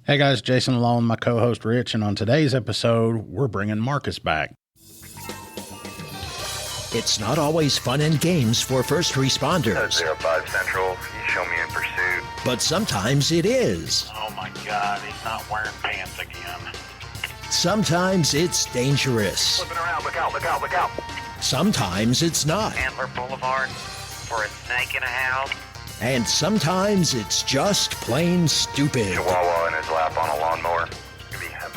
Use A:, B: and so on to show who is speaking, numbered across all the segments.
A: Hey guys, Jason along with my co-host Rich, and on today's episode, we're bringing Marcus back.
B: It's not always fun and games for first responders.
C: 05 Central, you show me in pursuit.
B: But sometimes it is.
D: Oh my God, he's not wearing pants again.
B: Sometimes it's dangerous.
C: Flipping around, look out, look out, look out.
B: Sometimes it's not.
E: Antler Boulevard for a snake in a house.
B: And sometimes it's just plain stupid.
C: Chihuahua in his lap on a lawnmower.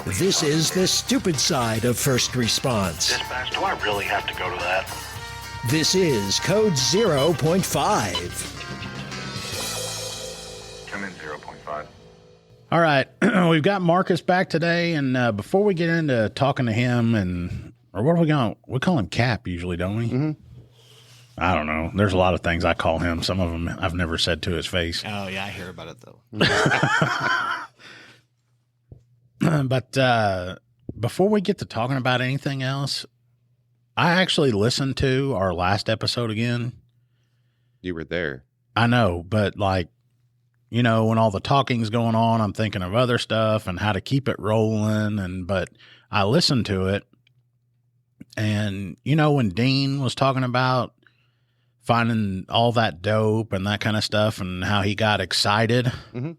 B: This is the stupid side of first response.
D: Dispatch, do I really have to go to that?
B: This is Code 0.5.
C: Come in 0.5.
A: All right, we've got Marcus back today, and before we get into talking to him, or what are we going? We call him Cap usually, don't we? Mm-hmm. I don't know. There's a lot of things I call him. Some of them I've never said to his face.
F: Oh, yeah, I hear about it, though.
A: But before we get to talking about anything else, I actually listened to our last episode again.
G: You were there.
A: I know, but like, you know, when all the talking's going on, I'm thinking of other stuff and how to keep it rolling. But I listened to it, and, you know, when Dean was talking about finding all that dope and that kind of stuff and how he got excited. Mm-hmm.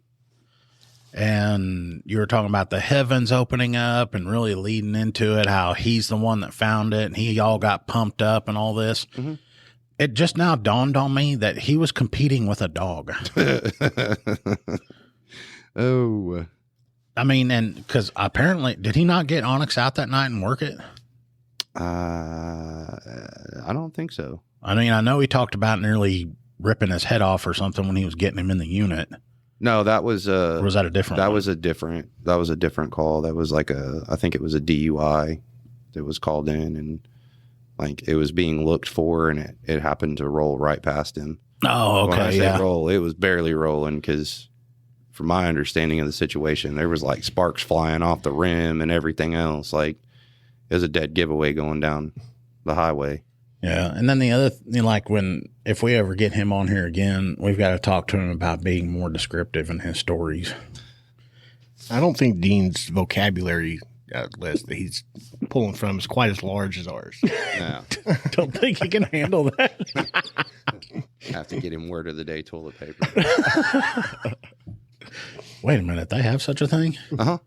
A: And you were talking about the heavens opening up and really leading into it, how he's the one that found it and he all got pumped up and all this. Mm-hmm. It just now dawned on me that he was competing with a dog.
G: Oh.
A: I mean, and because apparently, did he not get Onyx out that night and work it?
G: I don't think so.
A: I mean, I know he talked about nearly ripping his head off or something when he was getting him in the unit.
G: No, that was
A: or was that a different
G: that
A: one?
G: was a different call. That was like I think it was a DUI that was called in, and like it was being looked for, and it happened to roll right past him.
A: Oh, okay.
G: When I say
A: yeah.
G: roll, it was barely rolling because from my understanding of the situation, there was like sparks flying off the rim and everything else. Like it was a dead giveaway going down the highway.
A: Yeah, and then the other like if we ever get him on here again, we've got to talk to him about being more descriptive in his stories.
F: I don't think Dean's vocabulary list that he's pulling from is quite as large as ours.
G: Yeah.
A: Don't think he can handle that.
G: Have to get him word of the day toilet paper.
A: Wait a minute, they have such a thing?
G: Uh-huh.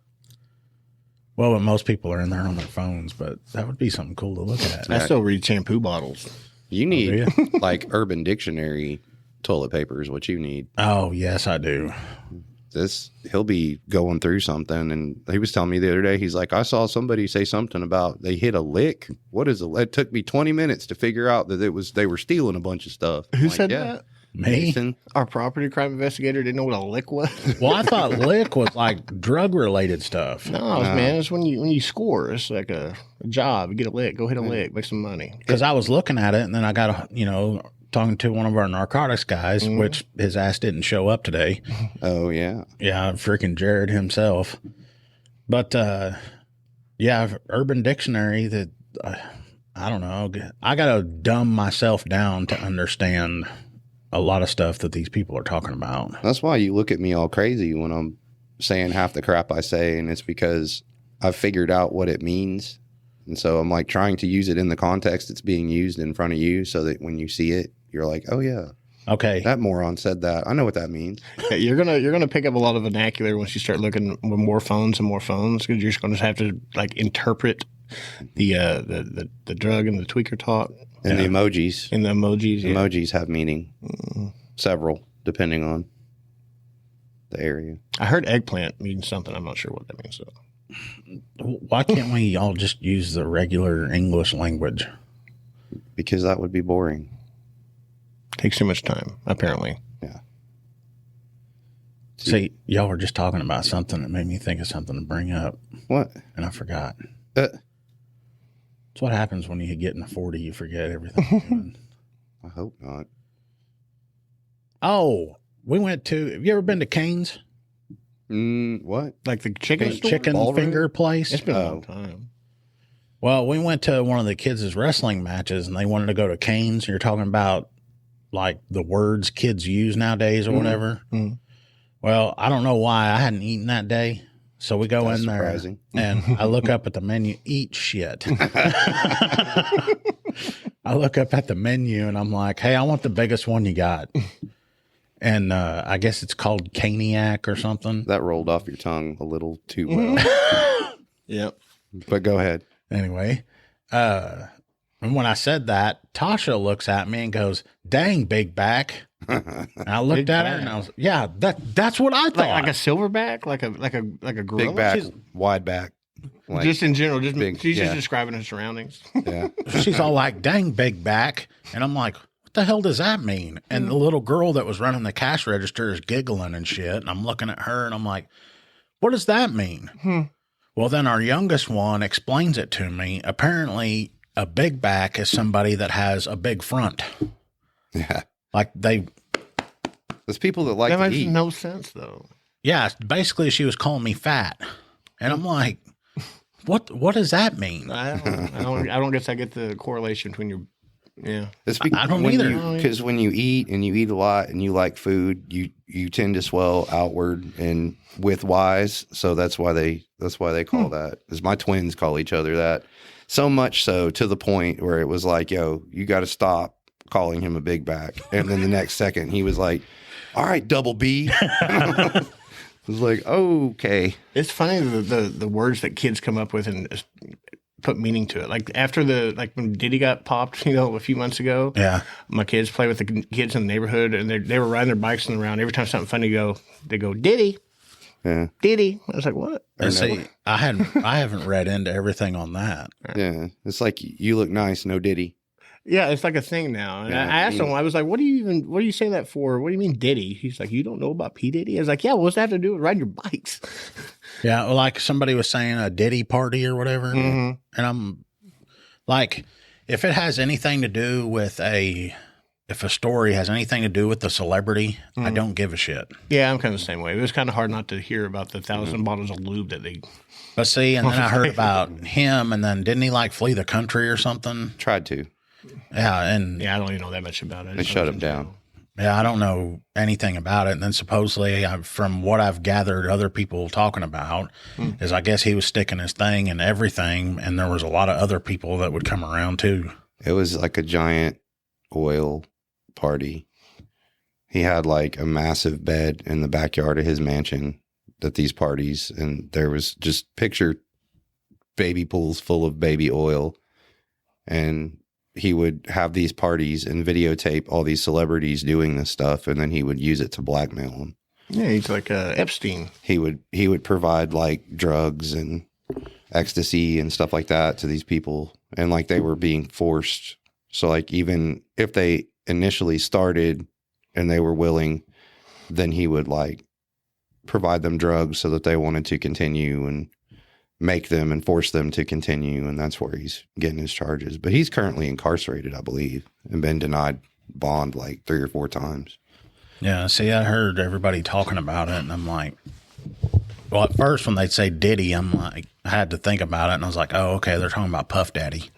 A: Well, most people are in there on their phones, but that would be something cool to look at.
F: I still read shampoo bottles.
G: You need like Urban Dictionary toilet paper is what you need.
A: Oh, yes, I do.
G: He'll be going through something, and he was telling me the other day, he's like, I saw somebody say something about they hit a lick. What is a lick? It took me 20 minutes to figure out that they were stealing a bunch of stuff.
F: Who said that?
A: Me?
G: Mason.
F: Our property crime investigator didn't know what a lick was.
A: Well, I thought lick was like drug-related stuff.
F: No, man, it's when you score. It's like a job. You get a lick, go hit a lick, make some money.
A: Because I was looking at it, and then I got, talking to one of our narcotics guys, which his ass didn't show up today.
G: Oh, yeah.
A: Yeah, freaking Jared himself. But, yeah, Urban Dictionary, that I don't know. I got to dumb myself down to understand a lot of stuff that these people are talking about.
G: That's why you look at me all crazy when I'm saying half the crap I say, and it's because I've figured out what it means. And so I'm like trying to use it in the context it's being used in front of you so that when you see it, you're like, oh, yeah.
A: Okay.
G: That moron said that. I know what that means.
F: Yeah, you're gonna pick up a lot of vernacular once you start looking with more phones because you're just going to have to like interpret the drug and the tweaker talk.
G: And the emojis.
F: And the emojis. Yeah.
G: Emojis have meaning. Several, depending on the area.
F: I heard eggplant means something. I'm not sure what that means, though.
A: Why can't we all just use the regular English language?
G: Because that would be boring.
F: Takes too much time, apparently.
G: Yeah.
A: See, y'all were just talking about something that made me think of something to bring up.
G: What?
A: And I forgot. It's what happens when you get in the 40, you forget everything.
G: I hope not.
A: Oh, we went to, have you ever been to Cane's?
G: What?
F: Like the chicken
A: finger place?
F: It's been a long time.
A: Well, we went to one of the kids' wrestling matches, and they wanted to go to Cane's. You're talking about like the words kids use nowadays or whatever. Mm-hmm. Well, I don't know why I hadn't eaten that day. So we go
G: That's
A: in there,
G: surprising.
A: and I look up at the menu. Eat shit. I look up at the menu, and I'm like, "Hey, I want the biggest one you got." And I guess it's called Caniac or something.
G: That rolled off your tongue a little too well.
F: Yep.
G: But go ahead.
A: Anyway, and when I said that, Tasha looks at me and goes, "Dang, big back." And I looked at her and I was, "Yeah, that's what I thought."
F: Like a silverback, like a gorilla.
G: Big back, wide back. Like,
F: Just in general, just
G: big,
F: she's
G: yeah.
F: just describing her surroundings.
G: yeah.
A: She's all like, "Dang, big back," and I'm like, "What the hell does that mean?" And the little girl that was running the cash register is giggling and shit, and I'm looking at her and I'm like, "What does that mean?" Well, then our youngest one explains it to me. Apparently, a big back is somebody that has a big front.
G: Yeah.
A: Like they,
G: There's people that like
F: That
G: to
F: makes
G: eat.
F: no sense, though.
A: yeah, basically she was calling me fat. And I'm like, what does that mean?
F: I don't guess I get the correlation between your. Yeah.
G: It's
A: I don't either.
G: Because when you eat and you eat a lot and you like food, you tend to swell outward and widthwise. So that's why they call that. Because my twins call each other that. So much so to the point where it was like, "Yo, you got to stop calling him a big back." And then the next second he was like, "All right, double B." I was like, "Okay."
F: It's funny the words that kids come up with and put meaning to it. Like after when Diddy got popped, a few months ago.
A: Yeah.
F: My kids play with the kids in the neighborhood, and they were riding their bikes around. Every time something funny they go Diddy,
G: Yeah.
F: Diddy. I was like, what?
A: And see, I haven't read into everything on that.
G: Yeah. It's like, you look nice, no Diddy.
F: Yeah, it's like a thing now. And
G: Yeah,
F: I asked him, I was like, what do you say that for? What do you mean Diddy? He's like, you don't know about P. Diddy? I was like, yeah, well, what's that have to do with riding your bikes?
A: Yeah, like somebody was saying a Diddy party or whatever. And I'm like, if it has anything to do with if a story has anything to do with the celebrity, I don't give a shit.
F: Yeah, I'm kind of the same way. It was kind of hard not to hear about the 1,000 bottles of lube that they.
A: But see, and then I heard about him, and then didn't he like flee the country or something?
G: Tried to.
A: Yeah, and
F: Yeah, I don't even know that much about it.
G: They shut him down.
A: yeah, I don't know anything about it. And then supposedly, from what I've gathered, other people talking about is I guess he was sticking his thing and everything, and there was a lot of other people that would come around too.
G: It was like a giant oil party. He had like a massive bed in the backyard of his mansion at these parties, and there was just picture baby pools full of baby oil, and he would have these parties and videotape all these celebrities doing this stuff, and then he would use it to blackmail them.
F: Yeah, he's like Epstein.
G: He would provide like drugs and ecstasy and stuff like that to these people, and like they were being forced. So like even if they initially started and they were willing, then he would like provide them drugs so that they wanted to continue and make them and force them to continue. And that's where he's getting his charges. But he's currently incarcerated, I believe, and been denied bond like 3 or 4 times.
A: Yeah, see, I heard everybody talking about it, and I'm like, well, at first when they'd say Diddy, I'm like, I had to think about it, and I was like, oh, okay, they're talking about Puff Daddy.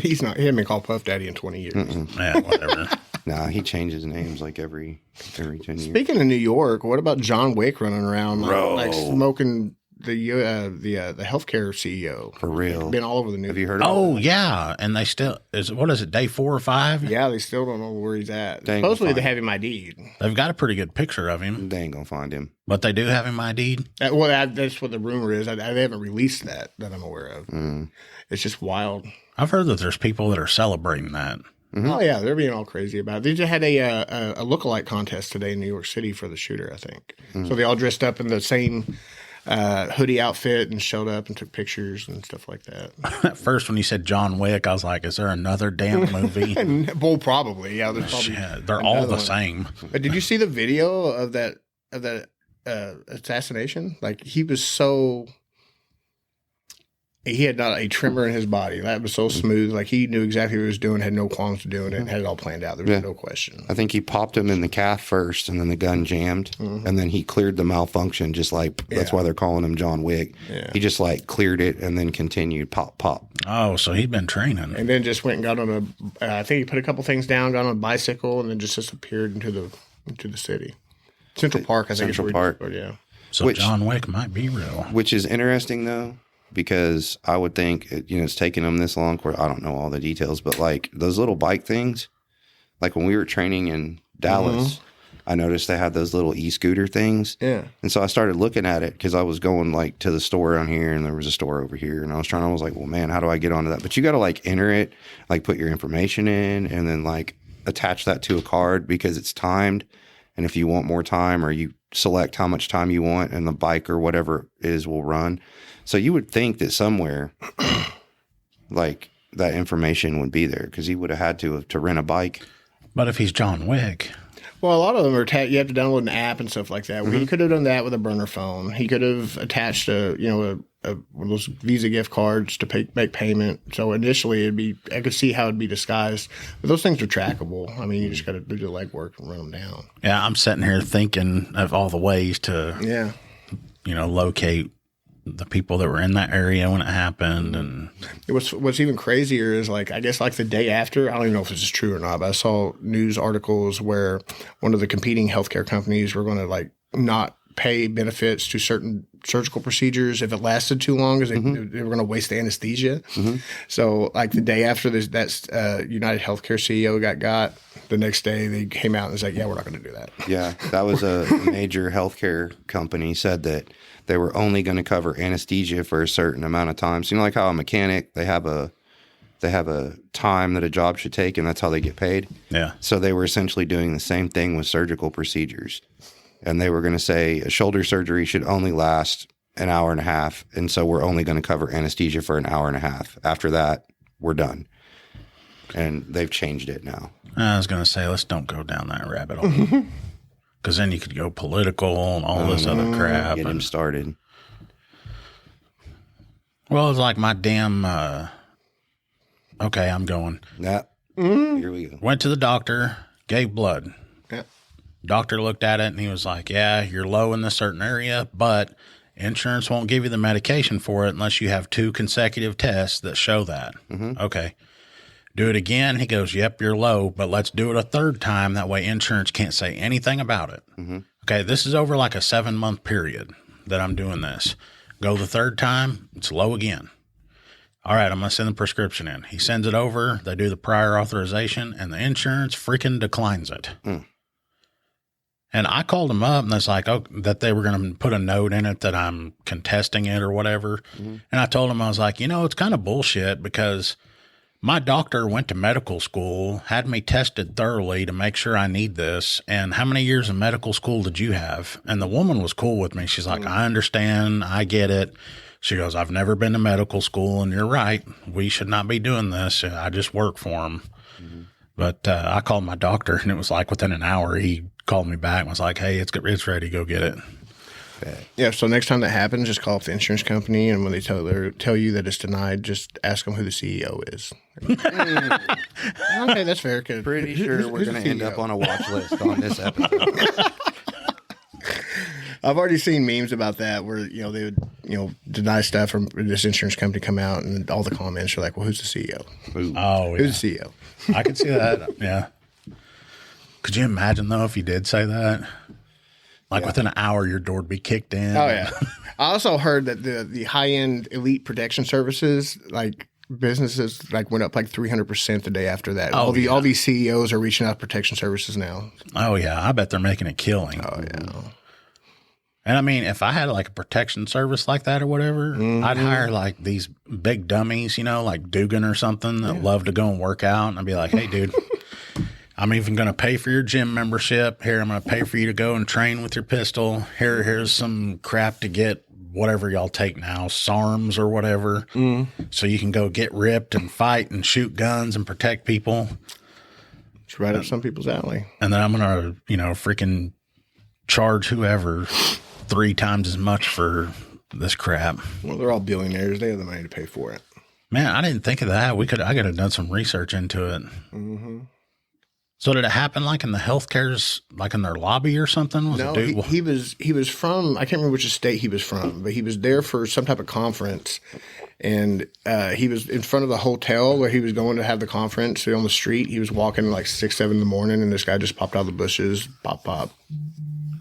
F: He's not. He hasn't been called Puff Daddy in 20 years.
A: Yeah, whatever.
G: Nah, he changes names like every 10 years.
F: Speaking of New York, what about John Wick running around like smoking the healthcare CEO?
G: For real.
F: Been all over the news.
G: Have you heard about
A: Oh,
G: that?
A: yeah, and they still, what is it, day 4 or 5?
F: Yeah, they still don't know where he's at.
G: They ain't
F: Supposedly
G: gonna
F: they
G: find
F: have him ID'd.
A: They've got a pretty good picture of him,
G: They ain't gonna find him.
A: but they do have him ID'd.
F: That's what the rumor is. They haven't released that I'm aware of. It's just wild.
A: I've heard that there's people that are celebrating that.
F: Oh yeah, they're being all crazy about it. They just had a lookalike contest today in New York City for the shooter, I think. So they all dressed up in the same hoodie outfit and showed up and took pictures and stuff like that.
A: At first, when you said John Wick, I was like, is there another damn movie?
F: Well, probably, yeah. There's probably
A: Shit, they're all the
F: one.
A: same.
F: But did you see the video of that assassination? Like he was so. He had not a tremor in his body. That was so smooth. Like he knew exactly what he was doing, had no qualms doing it, and had it all planned out. There was no question.
G: I think he popped him in the calf first, and then the gun jammed, and then he cleared the malfunction. Just like that's why they're calling him John Wick.
F: Yeah.
G: He just like cleared it and then continued pop.
A: Oh, so he'd been training.
F: And then just went and got on I think he put a couple things down, got on a bicycle, and then just disappeared into the city. Central Park, I think.
G: Central
F: is where
G: Park.
F: he- yeah.
A: So John Wick might be real.
G: Which is interesting, though, because I would think, it's taking them this long. I don't know all the details, but like those little bike things, like when we were training in Dallas, I noticed they had those little e-scooter things.
F: Yeah.
G: And so I started looking at it because I was going like to the store down here and there was a store over here. And I was like, well, man, how do I get onto that? But you got to like enter it, like put your information in and then like attach that to a card because it's timed. And if you want more time or you select how much time you want and the bike or whatever it is will run. So you would think that somewhere like that information would be there because he would have had to rent a bike.
A: But if he's John Wick.
F: Well, a lot of them are you have to download an app and stuff like that. Well, he could have done that with a burner phone. He could have attached one of those Visa gift cards to make payment. So initially, I could see how it'd be disguised. But those things are trackable. I mean, you just got to do the legwork and run them down.
A: Yeah, I'm sitting here thinking of all the ways to, locate the people that were in that area when it happened. And
F: what's even crazier is I guess the day after, I don't even know if this is true or not, but I saw news articles where one of the competing healthcare companies were going to not pay benefits to certain surgical procedures if it lasted too long because they were going to waste the anesthesia. So the day after that's United Healthcare CEO got the next day they came out and was like, yeah, we're not going to do that.
G: Yeah, that was a major healthcare company said that they were only going to cover anesthesia for a certain amount of time. So like how a mechanic, they have a time that a job should take, and that's how they get paid.
A: Yeah.
G: So they were essentially doing the same thing with surgical procedures. And they were going to say a shoulder surgery should only last an hour and a half. And so we're only going to cover anesthesia for an hour and a half. After that, we're done. And they've changed it now.
A: I was going to say, let's don't go down that rabbit hole. Because then you could go political and all this other crap.
G: Get him started.
A: Well, it's like my damn, okay, I'm going.
G: Yeah. Here we go.
A: Went to the doctor, gave blood.
F: Yeah.
A: Doctor looked at it and he was like, yeah, you're low in this certain area, but insurance won't give you the medication for it unless you have 2 consecutive tests that show that. Okay. Do it again. He goes, yep, you're low, but let's do it a 3rd time. That way insurance can't say anything about it. Okay. This is over a 7-month period that I'm doing this. Go the 3rd time. It's low again. All right. I'm going to send the prescription in. He sends it over. They do the prior authorization and the insurance freaking declines it. And I called them up and it's that they were going to put a note in it that I'm contesting it or whatever. And I told them, I was like, it's kind of bullshit because my doctor went to medical school, had me tested thoroughly to make sure I need this. And how many years of medical school did you have? And the woman was cool with me. She's like, I understand. I get it. She goes, I've never been to medical school and you're right. We should not be doing this. I just work for him. But I called my doctor and it was within an hour, he called me back and was like, hey, it's ready. Go get it.
F: Yeah, so next time that happens, just call up the insurance company, and when they tell you that it's denied, just ask them who the CEO is. Okay, that's fair.
G: Pretty sure we're going to end up on a watch list on this episode.
F: I've already seen memes about that where, they would, deny stuff from this insurance company come out, and all the comments are like, well, who's the CEO?
A: Oh, yeah.
F: Who's the CEO?
A: I could see that, yeah. Could you imagine, though, if you did say that? Within an hour, your door would be kicked in.
F: Oh, yeah. I also heard that the high-end elite protection services, businesses, went up 300% the day after that.
A: Oh,
F: all these CEOs are reaching out to protection services now.
A: Oh, yeah. I bet they're making a killing.
F: Oh, yeah.
A: And I mean, if I had a protection service like that or whatever, I'd hire these big dummies, like Dugan or something that love to go and work out. And I'd be like, hey, dude. I'm even going to pay for your gym membership. Here, I'm going to pay for you to go and train with your pistol. Here's some crap to get whatever y'all take now, SARMs or whatever, so you can go get ripped and fight and shoot guns and protect people.
F: It's right up some people's alley.
A: And then I'm going to, freaking charge whoever 3 times as much for this crap.
F: Well, they're all billionaires. They have the money to pay for it.
A: Man, I didn't think of that. I could have done some research into it. So did it happen in the healthcare's, in their lobby or something?
F: No, he was from, I can't remember which state he was from, but he was there for some type of conference. And he was in front of the hotel where he was going to have the conference. So on the street, he was walking 6, 7 in the morning, and this guy just popped out of the bushes, pop,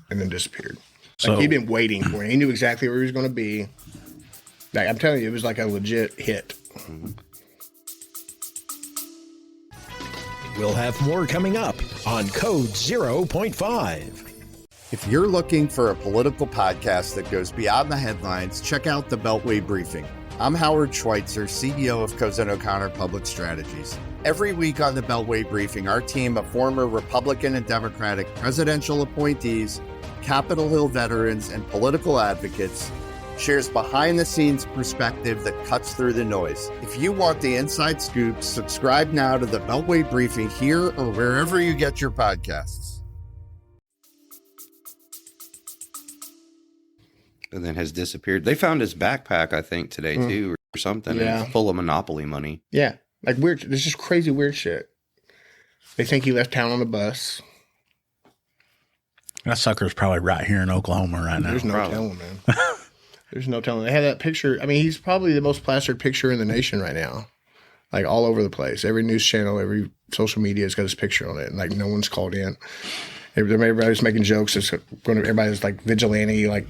F: and then disappeared.
A: So
F: Like he'd been waiting for it. He knew exactly where he was going to be. Like, I'm telling you, it was like a legit hit.
B: We'll have more coming up on Code 0.5.
H: If you're looking for a political podcast that goes beyond the headlines, check out the Beltway Briefing. I'm Howard Schweitzer, CEO of Cozen O'Connor Public Strategies. Every week on the Beltway Briefing, our team of former Republican and Democratic presidential appointees, Capitol Hill veterans, and political advocates shares behind-the-scenes perspective that cuts through the noise. If you want the inside scoop, subscribe now to the Beltway Briefing here or wherever you get your podcasts.
G: And then has disappeared. They found his backpack, I think, today too, or something.
F: Yeah.
G: It's full of Monopoly money.
F: Yeah. Like weird. There's just crazy weird shit. They think he left town on a bus.
A: that sucker's probably right here in Oklahoma right now.
F: There's no telling, man. There's no telling. They had that picture. I mean, he's probably the most plastered picture in the nation right now. Like all over the place. Every news channel, every social media has got his picture on it. And like no one's called in. Everybody's making jokes. Everybody's like vigilante, like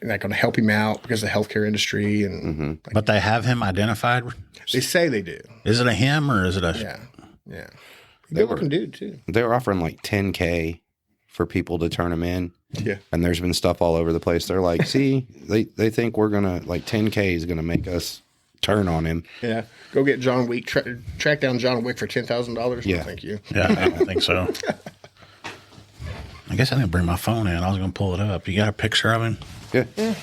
F: going to help him out because of the healthcare industry. And like,
A: But they have him identified.
F: they say they do.
A: Is it a him or is it a?
F: Yeah. Good looking dude too.
G: They were offering like $10K for people to turn them in.
F: Yeah.
G: And there's been stuff all over the place. They're like, see, they think we're going to, like, $10K is going to make us turn on him.
F: Yeah. Go get John Wick. Track down John Wick for $10,000.
G: Yeah.
F: No, thank you.
A: Yeah, I don't think so. I guess I didn't bring my phone in. I was going to pull it up. You got a picture of him?
G: Yeah.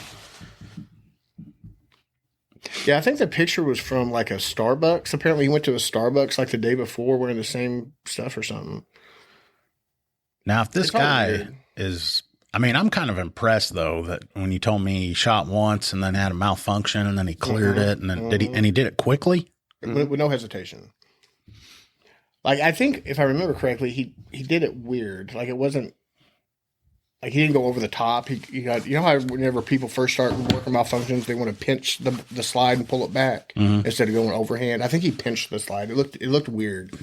F: Yeah, I think the picture was from like a Starbucks. Apparently, he went to a Starbucks like the day before wearing the same stuff or something.
A: Now, if this
F: It's all
A: guy
F: weird.
A: is, I mean, I'm kind of impressed though that when you told me he shot once and then had a malfunction and then he cleared it and then he did it quickly.
F: With no hesitation. Like I think if I remember correctly, he did it weird. Like it wasn't like he didn't go over the top. He got, you know how whenever people first start working malfunctions, they want to pinch the slide and pull it back instead of going overhand. I think he pinched the slide. It looked weird,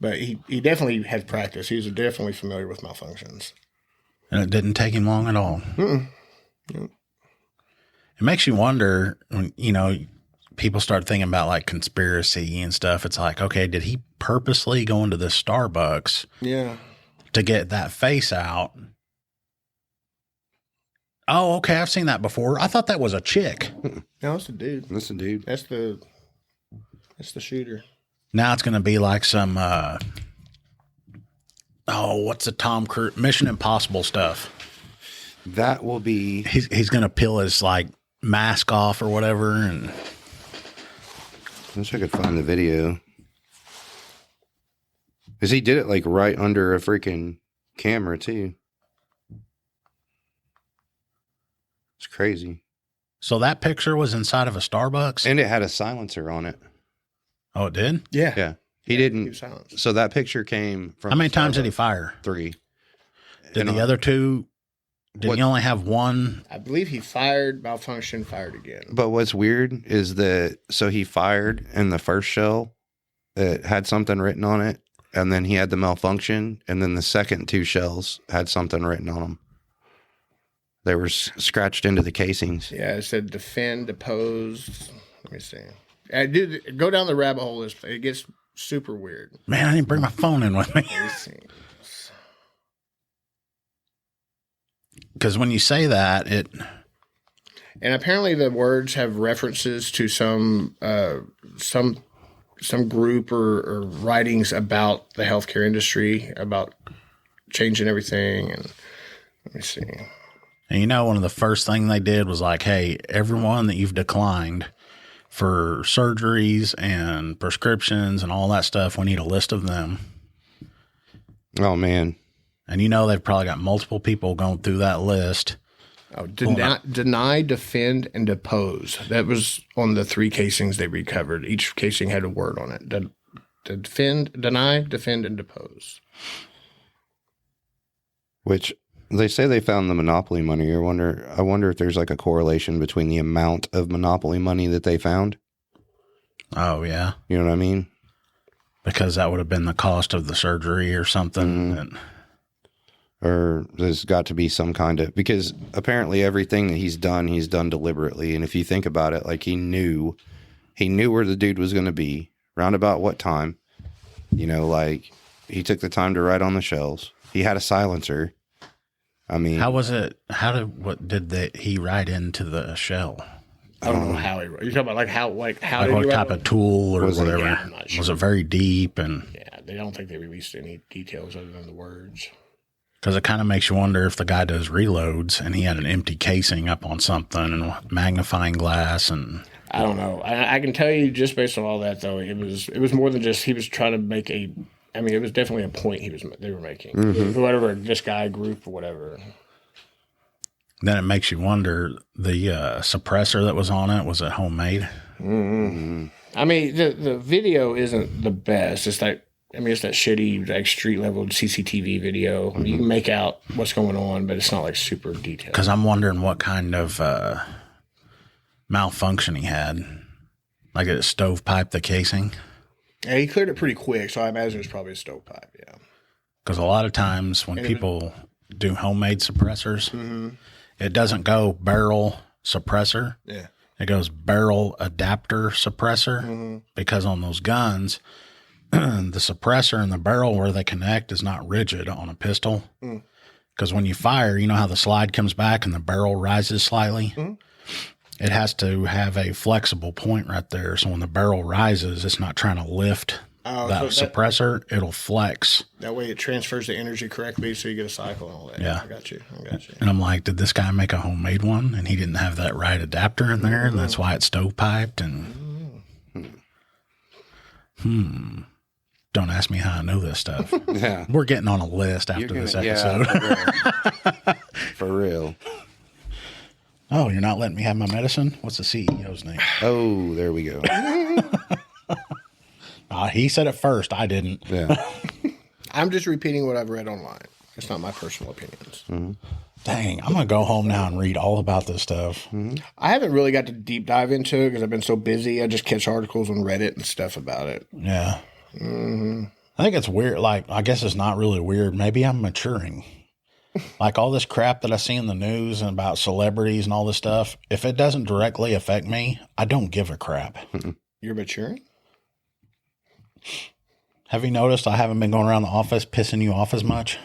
F: but he definitely had practice. He was definitely familiar with malfunctions.
A: And it didn't take him long at all. It makes you wonder when, you know, people start thinking about like conspiracy and stuff. It's like, okay, did he purposely go into this Starbucks to get that face out? Oh, okay. I've seen that before. I thought that was a chick.
F: No, it's a dude.
G: That's a dude.
F: That's the shooter.
A: Now it's going to be like some, what's the Tom Cruise Mission Impossible stuff?
G: That will be.
A: He's going to peel his like mask off or whatever. And
G: I wish I could find the video. Because he did it like right under a freaking camera too. It's crazy.
A: so that picture was inside of a Starbucks.
G: And it had a silencer on it.
A: Oh, it did?
F: Yeah.
G: Yeah. He
F: He
G: didn't.
F: was silenced.
G: So that picture came from.
A: How many times did he
G: Starbucks.
A: fire?
G: 3.
A: Did
G: And
A: the other two, did
G: What-
A: he only have one?
F: I believe he fired, malfunction, fired again.
G: But what's weird is that so he fired and the first shell it had something written on it, and then he had the malfunction, and then the second 2 shells had something written on them. They were scratched into the casings.
F: Yeah, it said defend, oppose. Let me see. Dude, go down the rabbit hole. It gets super weird.
A: Man, I didn't bring my phone in with me.
F: Let me see.
A: Because when you say that,
F: And apparently the words have references to some group or writings about the healthcare industry, about changing everything. And let me see.
A: and you know, one of the first thing they did was like, hey, everyone that you've declined for surgeries and prescriptions and all that stuff, we need a list of them.
G: Oh man.
A: And you know, they've probably got multiple people going through that list.
F: Oh, deny, defend, and depose. That was on the 3 casings they recovered. Each casing had a word on it. Defend, deny, defend, and depose.
G: Which they say they found the Monopoly money. I wonder if there's like a correlation between the amount of Monopoly money that they found.
A: Oh, yeah.
G: You know what I mean?
A: Because that would have been the cost of the surgery or something. And
G: Or there's got to be some kind of, because apparently everything that he's done deliberately. And if you think about it, like he knew where the dude was going to be, round about what time, like he took the time to write on the shelves. He had a silencer. I mean,
A: how was it? He write into the shell?
F: I don't know how he wrote. You're talking about like how
A: Like
F: did
A: what
F: he
A: type
F: write?
A: of tool or
G: Was it-
A: whatever?
F: Yeah, I'm not sure.
A: Was it very deep? And
F: Yeah, they don't think they released any details other than the words.
A: because it kind of makes you wonder if the guy does reloads and he had an empty casing up on something and magnifying glass and.
F: I don't know. I can tell you just based on all that though, it was more than just he was trying to make a. I mean, it was definitely a point they were making. Whatever, this guy group or whatever.
A: Then it makes you wonder, the suppressor that was on it, was it homemade?
F: Mm-hmm. I mean, the video isn't the best. It's that shitty, like, street level CCTV video. I mean, you can make out what's going on, but it's not like super detailed.
A: Because I'm wondering what kind of malfunction he had. Like it stovepipe the casing?
F: Yeah, he cleared it pretty quick, so I imagine it's probably a stovepipe, yeah.
A: Because a lot of times when people do homemade suppressors, it doesn't go barrel suppressor.
F: Yeah.
A: It goes barrel adapter suppressor because on those guns, the suppressor and the barrel where they connect is not rigid on a pistol. Because when you fire, you know how the slide comes back and the barrel rises slightly? It has to have a flexible point right there. So when the barrel rises, it's not trying to lift that suppressor. It'll flex.
F: That way it transfers the energy correctly so you get a cycle and all that.
A: Yeah.
F: I got you.
A: And I'm like, did this guy make a homemade one? And he didn't have that right adapter in there, and that's why it's stovepiped. And don't ask me how I know this stuff.
G: yeah.
A: We're getting on a list after this episode.
G: Yeah, for real.
A: Oh, you're not letting me have my medicine? What's the CEO's name?
G: Oh, there we go.
A: He said it first. I didn't.
G: Yeah.
F: I'm just repeating what I've read online. It's not my personal opinions.
A: Dang, I'm going to go home now and read all about this stuff.
F: I haven't really got to deep dive into it because I've been so busy. I just catch articles on Reddit and stuff about it.
A: Yeah. I think it's weird. Like, I guess it's not really weird. Maybe I'm maturing. Like all this crap that I see in the news and about celebrities and all this stuff, if it doesn't directly affect me, I don't give a crap.
F: You're maturing?
A: Have you noticed I haven't been going around the office pissing you off as much?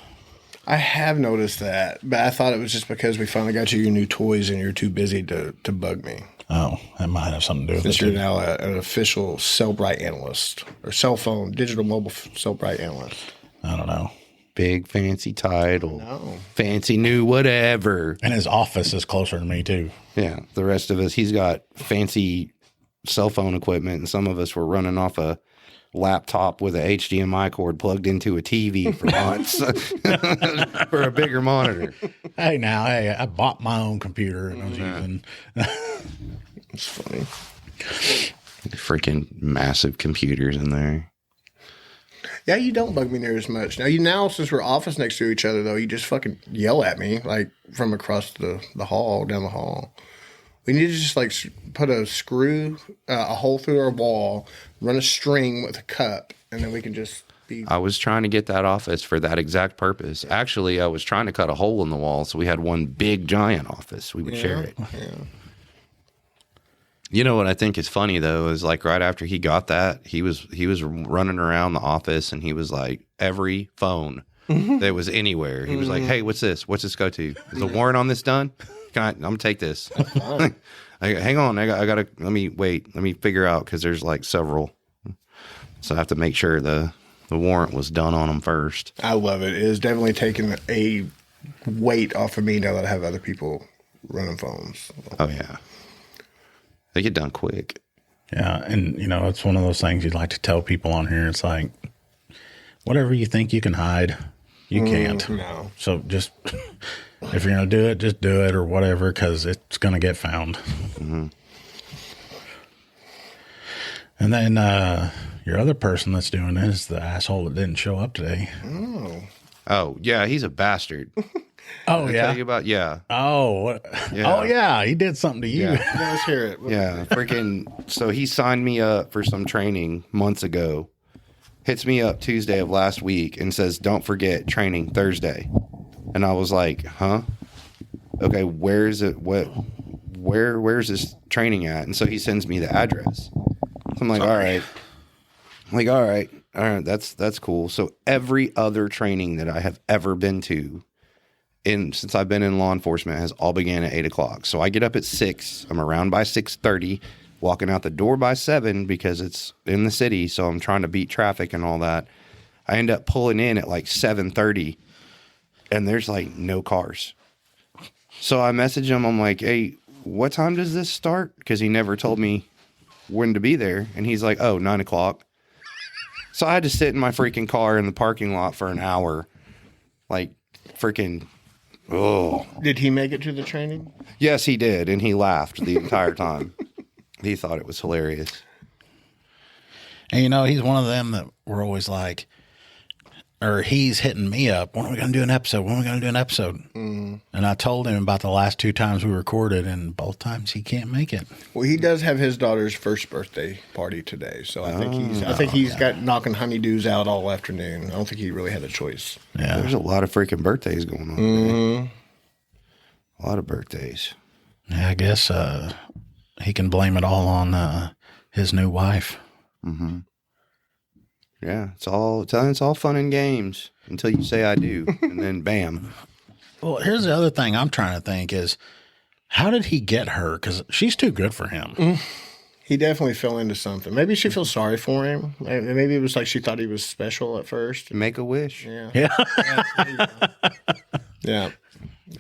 F: I have noticed that, but I thought it was just because we finally got you your new toys and you're too busy to bug me.
A: Oh, that might have something to do with
F: Since
A: it.
F: you're now an official Cellbrite analyst or cell phone, digital mobile Cellbrite analyst.
A: I don't know.
G: Big fancy title.
F: No.
G: Fancy new whatever.
A: And his office is closer to me, too.
G: Yeah. The rest of us, he's got fancy cell phone equipment, and some of us were running off a laptop with a HDMI cord plugged into a TV for months for a bigger monitor.
A: Hey, I bought my own computer and I was using.
F: It's funny.
G: Freaking massive computers in there.
F: Yeah, you don't bug me near as much. Now, since we're office next to each other, though, you just fucking yell at me, like, from across the hall, down the hall. We need to just, like, put a screw, a hole through our wall, run a string with a cup, and then we can just be...
G: I was trying to get that office for that exact purpose. Actually, I was trying to cut a hole in the wall so we had one big, giant office. We would share it.
F: Yeah.
G: You know what I think is funny though is like right after he got that, he was running around the office and he was like every phone that was anywhere. He was like, "Hey, what's this? What's this go to? Is the warrant on this done? I'm gonna take this. Hang on, I gotta let me figure out because there's like several, so I have to make sure the warrant was done on them first.
F: I love it. It is definitely taking a weight off of me now that I have other people running phones.
G: Oh yeah. They get done quick.
A: Yeah, and, it's one of those things you'd like to tell people on here. It's like, whatever you think you can hide, you can't.
F: No.
A: So just, if you're going to do it, just do it or whatever, because it's going to get found. And then your other person that's doing it is the asshole that didn't show up today.
G: Oh, yeah, he's a bastard.
A: Oh,
G: Did I tell you about, yeah.
A: Oh,
G: Yeah.
A: Oh, yeah. He did something to you.
G: Yeah.
F: Let's hear it.
G: Yeah, freaking. So he signed me up for some training months ago. Hits me up Tuesday of last week and says, "Don't forget training Thursday." And I was like, huh? Okay, where's it? Where's this training at? And so he sends me the address. So I'm like, all right. I'm like, all right, that's cool. So every other training that I have ever been to since I've been in law enforcement has all began at 8 o'clock. So I get up at 6. I'm around by 6:30, walking out the door by 7 because it's in the city. So I'm trying to beat traffic and all that. I end up pulling in at like 7:30 and there's like no cars. So I message him. I'm like, hey, what time does this start? Because he never told me when to be there. And he's like, oh, 9 o'clock. So I had to sit in my freaking car in the parking lot for an hour. Like, freaking, oh.
F: Did he make it to the training?
G: Yes, he did. And he laughed the entire time. He thought it was hilarious.
A: And, you know, he's one of them that we're always like, or he's hitting me up. When are we going to do an episode? When are we going to do an episode? And I told him about the last 2 times we recorded, and both times he can't make it.
F: Well, he does have his daughter's first birthday party today, so I think he's got knocking honeydews out all afternoon. I don't think he really had a choice.
A: Yeah,
G: there's a lot of freaking birthdays going on.
F: Mm-hmm.
G: A lot of birthdays.
A: Yeah, I guess he can blame it all on his new wife.
G: Mm-hmm. Yeah, it's all fun and games until you say I do, and then bam.
A: Well, here's the other thing I'm trying to think is, how did he get her? Because she's too good for him.
F: He definitely fell into something. Maybe she feels sorry for him. Maybe it was like she thought he was special at first.
G: Make a wish.
F: Yeah. Yeah.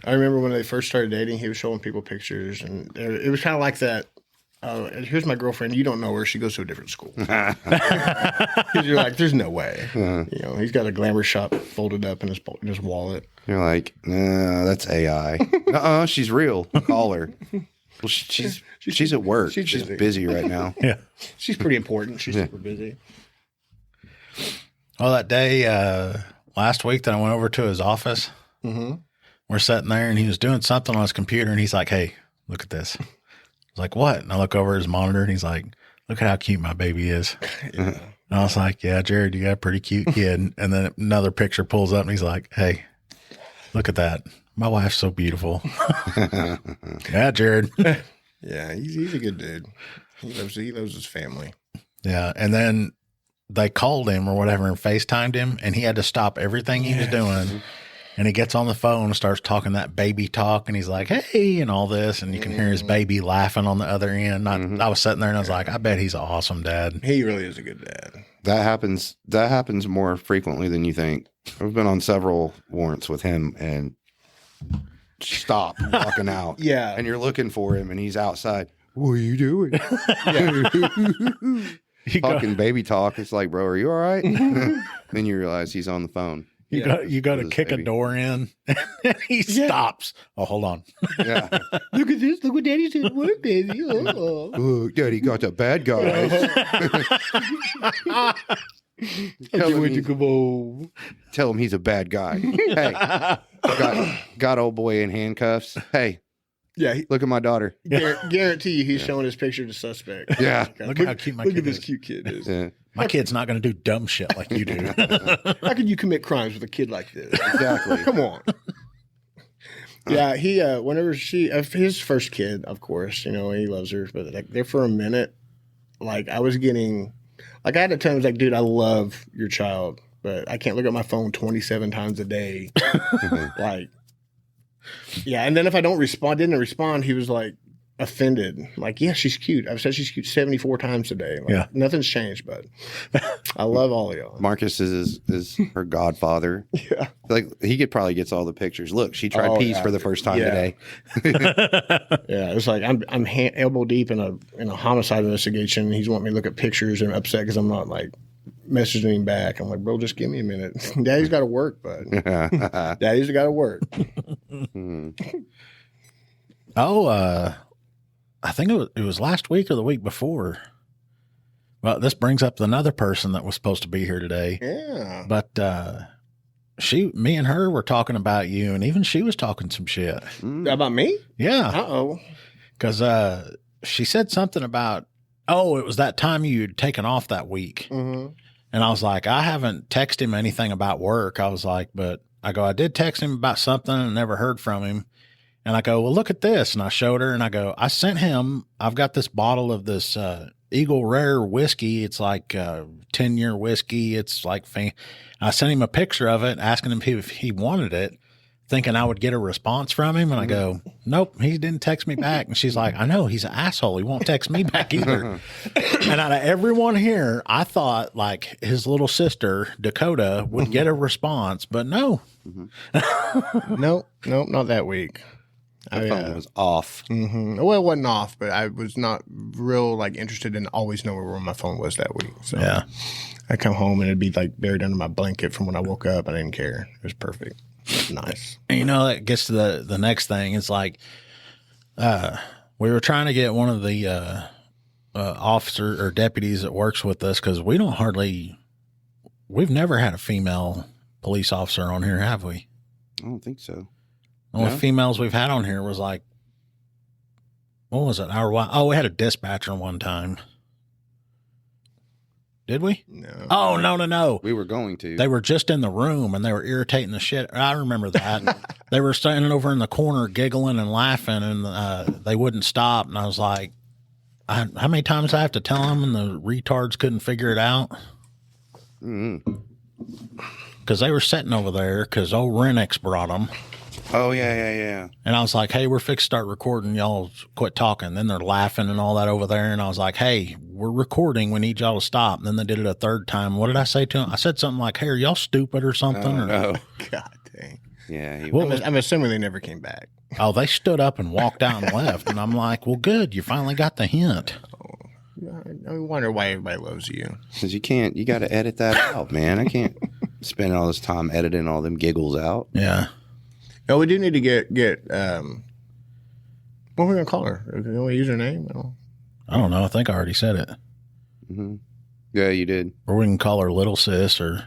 F: I remember when they first started dating, he was showing people pictures, and it was kind of like that. Oh, here's my girlfriend. You don't know her. She goes to a different school. Because you're like, there's no way. You know, he's got a glamour shop folded up in his wallet.
G: You're like, nah, that's AI. She's real. Call her. Well, she's at work. She's busy right now.
A: Yeah,
F: she's pretty important. She's super busy.
A: Well, that day last week that I went over to his office, we're sitting there, and he was doing something on his computer, and he's like, "Hey, look at this." I was like, what? And I look over his monitor, and he's like, look at how cute my baby is. And I was like, yeah, Jared, you got a pretty cute kid. And then another picture pulls up, and he's like, hey, look at that. My wife's so beautiful. Yeah, Jared.
F: Yeah, he's a good dude. He loves his family.
A: Yeah, and then they called him or whatever and FaceTimed him, and he had to stop everything he was doing. And he gets on the phone and starts talking that baby talk, and he's like, hey, and all this, and you can hear his baby laughing on the other end. I was sitting there, and I was like, I bet he's an awesome dad.
F: He really is a good dad.
G: That happens more frequently than you think. I've been on several warrants with him, and stop walking out.
F: Yeah.
G: And you're looking for him, and he's outside. What are you doing? Talking baby talk. It's like, bro, are you all right? Then you realize he's on the phone.
A: You got to kick a door in, and he stops. Oh, hold on.
G: Yeah.
F: Look at this. Look what Daddy said at work, baby. Oh.
G: Look, Daddy got the bad guys. Tell him he's a bad guy. Hey, got old boy in handcuffs. Hey.
F: Yeah,
G: look at my daughter.
F: Guarantee you he's showing his picture to suspect.
G: Yeah.
A: Look how cute my kid is.
F: Look at this cute kid is.
G: Yeah.
A: My kid's not going to do dumb shit like you do.
F: How can you commit crimes with a kid like this?
G: Exactly.
F: Come on. Yeah, he whenever his first kid, of course, you know, he loves her, but like there for a minute, like I was getting, like I had to tell him, like, dude, I love your child, but I can't look at my phone 27 times a day. Like, yeah, and then if I didn't respond, he was like offended. Like, yeah, she's cute. I've said she's cute 74 times today. Like,
A: yeah,
F: nothing's changed, but I love all of y'all.
G: Marcus is her godfather.
F: Yeah,
G: like he probably gets all the pictures. Look, she tried peas for the first time today.
F: Yeah, it's like I'm elbow deep in a homicide investigation. And he's wanting me to look at pictures and upset because I'm not like messaging him back. I'm like, bro, just give me a minute. Daddy's got to work, bud. Daddy's got to work.
A: Oh, I think it was last week or the week before. Well, this brings up another person that was supposed to be here today.
F: Yeah.
A: But me and her were talking about you, and even she was talking some shit.
F: About me?
A: Yeah.
F: Uh-oh.
A: Because she said something about, it was that time you'd taken off that week.
F: Mm-hmm.
A: And I was like, I haven't texted him anything about work. I was like, but I did text him about something and never heard from him. And I go, well, look at this. And I showed her and I go, I sent him, I've got this bottle of this Eagle Rare whiskey. It's like 10-year whiskey. It's like, I sent him a picture of it, asking him if he wanted it, thinking I would get a response from him. And I go, nope, he didn't text me back. And she's like, I know, he's an asshole. He won't text me back either. And out of everyone here, I thought like his little sister, Dakota, would get a response, but no.
F: Nope, not that week.
G: My phone was off.
F: Well, it wasn't off, but I was not real like interested in always knowing where my phone was that week. So
A: Yeah.
F: I'd come home and it'd be like buried under my blanket from when I woke up. I didn't care. It was perfect. Nice.
A: And you know, that gets to the next thing. It's like we were trying to get one of the officer or deputies that works with us because we've never had a female police officer on here, have we?
G: I don't think so.
A: The only females we've had on here was like, what was it? We had a dispatcher one time. Did we?
F: No.
A: Oh, no.
G: We were going to.
A: They were just in the room and they were irritating the shit. I remember that. They were standing over in the corner giggling and laughing and they wouldn't stop. And I was like, how many times do I have to tell them? And the retards couldn't figure it out. Because they were sitting over there because old Renix brought them.
G: Oh, yeah.
A: And I was like, hey, we're fixed to start recording. Y'all quit talking. Then they're laughing and all that over there. And I was like, hey, we're recording. We need y'all to stop. And then they did it a third time. What did I say to them? I said something like, hey, are y'all stupid or something?
G: Oh.
F: God dang.
G: Yeah.
F: I'm assuming they never came back.
A: Oh, they stood up and walked out and left. And I'm like, well, good. You finally got the hint.
F: I wonder why everybody loves you.
G: Because you got to edit that out, man. I can't spend all this time editing all them giggles out.
A: Yeah.
F: No, we do need to get what are we going to call her? Can we use her name?
A: I don't know. I think I already said it.
G: Yeah, you did.
A: Or we can call her Little Sis, or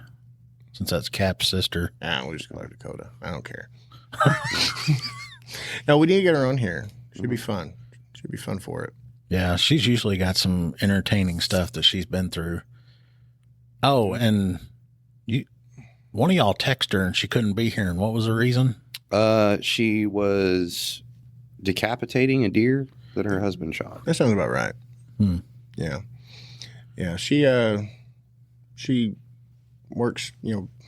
A: since that's Cap's sister.
F: We'll just call her Dakota. I don't care. No, we need to get her on here. Should be fun. Should be fun for it.
A: Yeah, she's usually got some entertaining stuff that she's been through. Oh, and one of y'all texted her and she couldn't be here. And what was the reason?
G: She was decapitating a deer that her husband shot.
F: That sounds about right. Yeah. She works,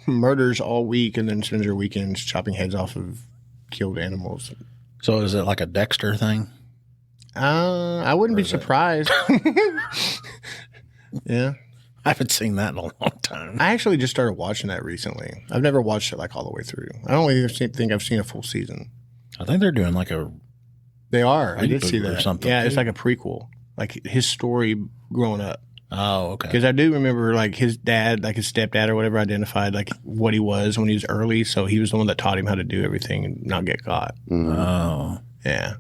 F: murders all week and then spends her weekends chopping heads off of killed animals.
A: So is it like a Dexter thing?
F: I wouldn't be surprised. Yeah.
A: I haven't seen that in a long time.
F: I actually just started watching that recently. I've never watched it like all the way through. I don't even think I've seen a full season.
A: I think they're doing like
F: They are. I did see
A: reboot or
F: that.
A: something,
F: Yeah, it's
A: too.
F: like a prequel, like his story growing up.
A: Oh, okay.
F: Because I do remember like his dad, like his stepdad or whatever, identified like what he was when he was early. So he was the one that taught him how to do everything and not get caught.
A: Oh.
F: Yeah.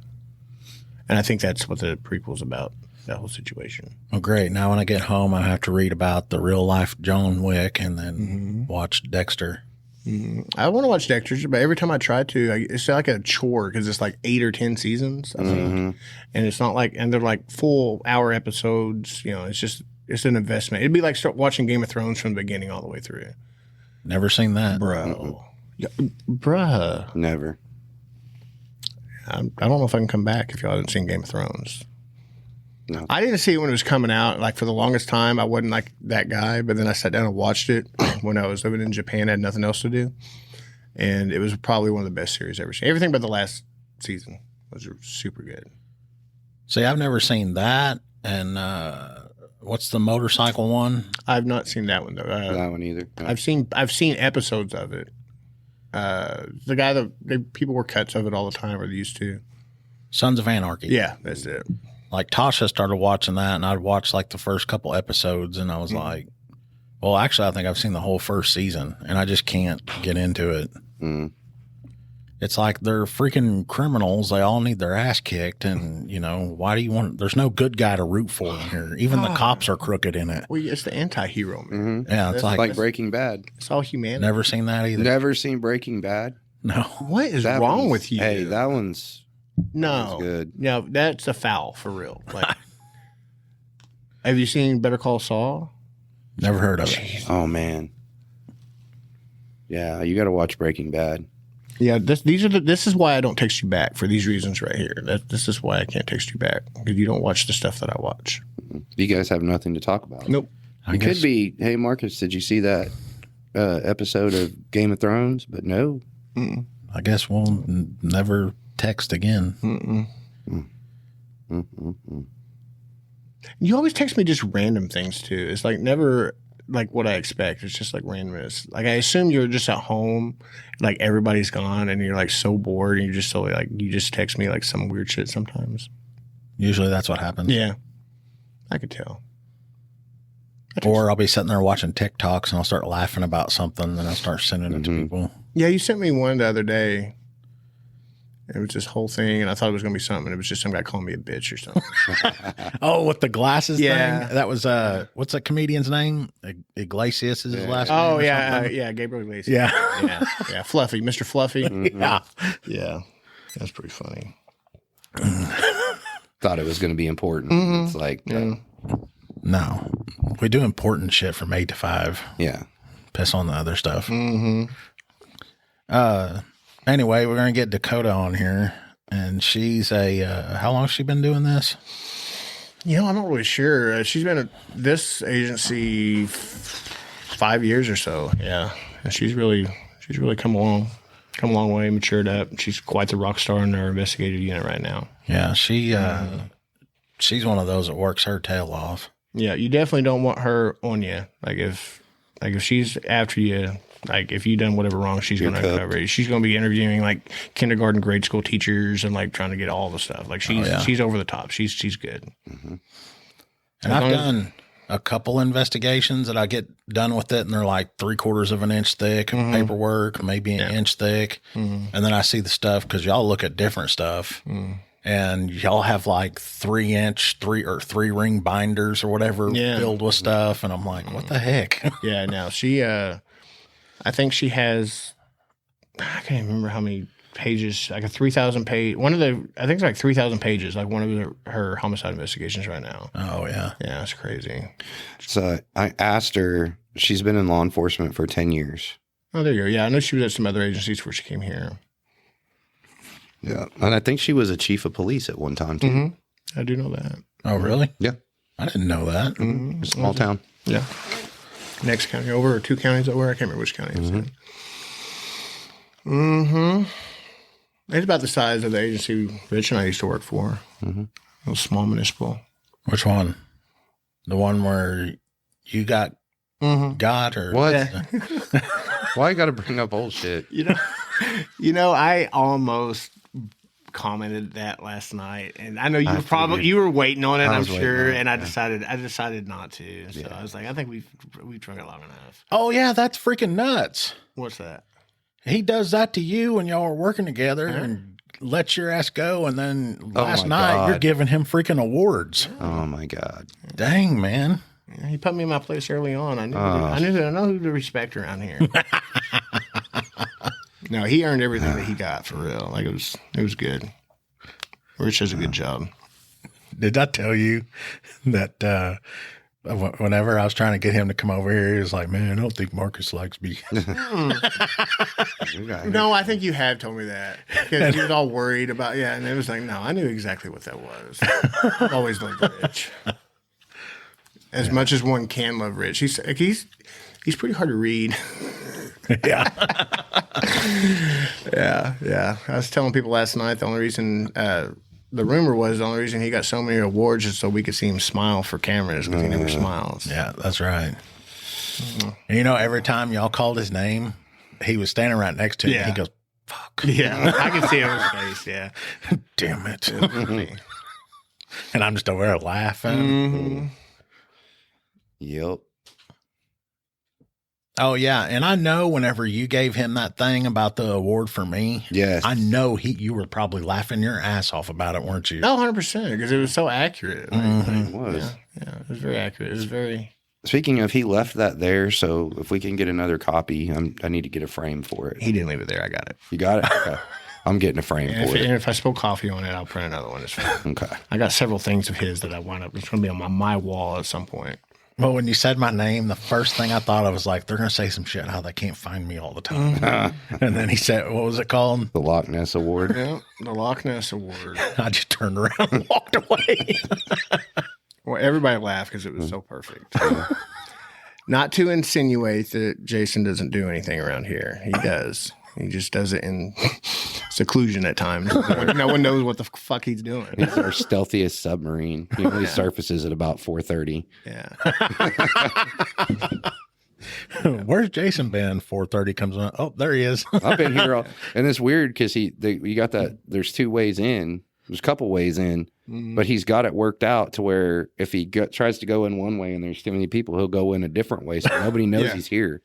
F: And I think that's what the prequel's about, that whole situation.
A: Well, great. Now when I get home, I have to read about the real life John Wick and then watch Dexter.
F: I want to watch Dexter, but every time I try to, it's like a chore because it's like 8 or 10 seasons, I think. And it's not like, and they're like full hour episodes. It's an investment. It'd be like start watching Game of Thrones from the beginning all the way through.
A: Never seen that.
F: Bro. Yeah, bruh.
G: Never.
F: I don't know if I can come back if y'all haven't seen Game of Thrones.
G: No.
F: I didn't see it when it was coming out. Like for the longest time, I wasn't like that guy. But then I sat down and watched it when I was living in Japan. I had nothing else to do, and it was probably one of the best series I've ever seen. Everything but the last season was super good.
A: See, I've never seen that. And what's the motorcycle one?
F: I've not seen that one though.
G: That one either. No.
F: I've seen episodes of it. The guy that people were cuts of it all the time, or they used to.
A: Sons of Anarchy.
F: Yeah, that's it.
A: Like Tasha started watching that, and I'd watch like the first couple episodes, and I was like, well, actually, I think I've seen the whole first season, and I just can't get into it. It's like they're freaking criminals. They all need their ass kicked, and why do you want? There's no good guy to root for in here. Even the cops are crooked in it.
F: Well, it's the anti-hero, man.
A: Yeah, it's
G: like Breaking Bad.
F: It's all humanity.
A: Never seen that either.
G: Never seen Breaking Bad.
A: No.
F: What is
G: That
F: wrong
G: one's-
F: with you?
G: Hey, that one's
F: No,
G: good.
F: No, that's a foul for real. Like, have you seen Better Call Saul?
A: Never heard of it.
G: oh man. Yeah, you got to watch Breaking Bad.
F: Yeah, this is why I don't text you back for these reasons right here. This is why I can't text you back because you don't watch the stuff that I watch.
G: You guys have nothing to talk about.
F: Nope.
G: It could be, hey, Marcus, did you see that episode of Game of Thrones? But no.
F: Mm-mm.
A: I guess we'll never text again.
F: You always text me just random things too. It's like never like what I expect. It's just like randomness. Like I assume you're just at home, like everybody's gone, and you're like so bored, and you're just so like you just text me like some weird shit sometimes.
A: Usually that's what happens.
F: Yeah, I could tell.
A: Or I'll be sitting there watching TikToks and I'll start laughing about something and I'll start sending it to people.
F: Yeah, you sent me one the other day. It was this whole thing, and I thought it was going to be something. It was just some guy calling me a bitch or something.
A: Oh, with the glasses
F: Yeah.
A: thing? That was, what's that comedian's name? Iglesias is his last name?
F: Oh,
A: or
F: yeah.
A: something?
F: Yeah, Gabriel Iglesias.
A: Yeah.
F: Yeah. Fluffy. Mr. Fluffy.
A: Yeah.
F: Yeah. That's pretty funny.
G: Thought it was going to be important. It's like,
A: No. We do important shit from 8 to 5.
G: yeah.
A: Piss on the other stuff.
F: Mm-hmm.
A: Anyway, we're going to get Dakota on here. And she's how long has she been doing this?
F: You know, I'm not really sure. She's been at this agency 5 years or so. Yeah. And she's really come a long way, matured up. She's quite the rock star in our investigative unit right now.
A: Yeah, she's one of those that works her tail off.
F: Yeah, you definitely don't want her on you. Like if she's after you, like if you done whatever wrong, she's going to cover it. She's going to be interviewing like kindergarten, grade school teachers and like trying to get all the stuff. Like she's over the top. She's good.
A: Mm-hmm. And I've done a couple investigations that I get done with it, and they're like 3/4 of an inch thick of paperwork, maybe an inch thick. And then I see the stuff because y'all look at different stuff. And y'all have like 3-inch, 3 ring binders or whatever filled with stuff. And I'm like, what the heck?
F: Yeah, no, she, I think she has, I can't remember how many pages, like a 3,000 page, I think it's like 3,000 pages, like one of her homicide investigations right now.
A: Oh, yeah.
F: Yeah, it's crazy.
G: So I asked her, she's been in law enforcement for 10 years.
F: Oh, there you go. Yeah, I know she was at some other agencies before she came here.
G: Yeah. And I think she was a chief of police at one time, too.
F: I do know that.
A: Oh, really?
G: Yeah.
A: I didn't know that.
G: Small town.
F: Yeah. Next county over, or 2 counties over. I can't remember which county it was in. It's about the size of the agency Rich and I used to work for. A little small municipal.
A: Which one? The one where you got or
G: What?
F: Yeah.
G: Why you got to bring up old shit?
F: You know, I almost commented that last night, and I know you were waiting on it. I'm sure, and I decided not to. So I was like, I think we've drunk it long enough.
A: Oh, yeah, that's freaking nuts.
F: What's that?
A: He does that to you when y'all are working together and lets your ass go. And then last
G: my
A: night,
G: God.
A: you're giving him freaking awards.
G: Oh, my God.
A: Dang, man.
F: Yeah, he put me in my place early on. I know who to respect around here. No, he earned everything that he got for real. Like it was good. Rich does a good job.
A: Did I tell you that whenever I was trying to get him to come over here, he was like, man, I don't think Marcus likes me.
F: No, I think you have told me that. Because he was all worried about, and it was like, no, I knew exactly what that was. I've always loved Rich. As much as one can love Rich. He's pretty hard to read.
A: Yeah.
F: Yeah. I was telling people last night the only reason, the rumor was the only reason he got so many awards is so we could see him smile for cameras because he never smiles.
A: Yeah, that's right. And every time y'all called his name, he was standing right next to him.
F: Yeah.
A: He goes, fuck.
F: Yeah, I can see it on his face, yeah.
A: Damn it. And I'm just over there laughing.
G: Yep.
A: Oh, yeah. And I know whenever you gave him that thing about the award for me,
G: Yes.
A: I know you were probably laughing your ass off about it, weren't you?
F: Oh, 100%, because it was so accurate.
G: It was.
F: Yeah, it was very accurate. It was very...
G: Speaking of, he left that there, so if we can get another copy, I need to get a frame for it.
F: He didn't leave it there. I got it.
G: You got it? Okay. I'm getting a frame
F: And
G: for it.
F: if I spill coffee on it, I'll print another one. It's fine.
G: Okay.
F: I got several things of his that I wound up... It's going to be on my wall at some point.
A: Well, when you said my name, the first thing I thought of was like, they're going to say some shit how they can't find me all the time. And then he said, what was it called?
G: The Loch Ness Award.
F: Yeah, the Loch Ness Award.
A: I just turned around and walked away.
F: Well, everybody laughed because it was so perfect. Not to insinuate that Jason doesn't do anything around here. He does. He just does it in seclusion at times. No one knows what the fuck he's doing.
G: He's our stealthiest submarine. He only surfaces at about 4:30.
F: Yeah.
A: Where's Jason been? 4:30 comes on. Oh, there he is.
G: I've been here, and it's weird because you got that. There's two ways in. There's a couple ways in, but he's got it worked out to where if he tries to go in one way and there's too many people, he'll go in a different way, so nobody knows he's here.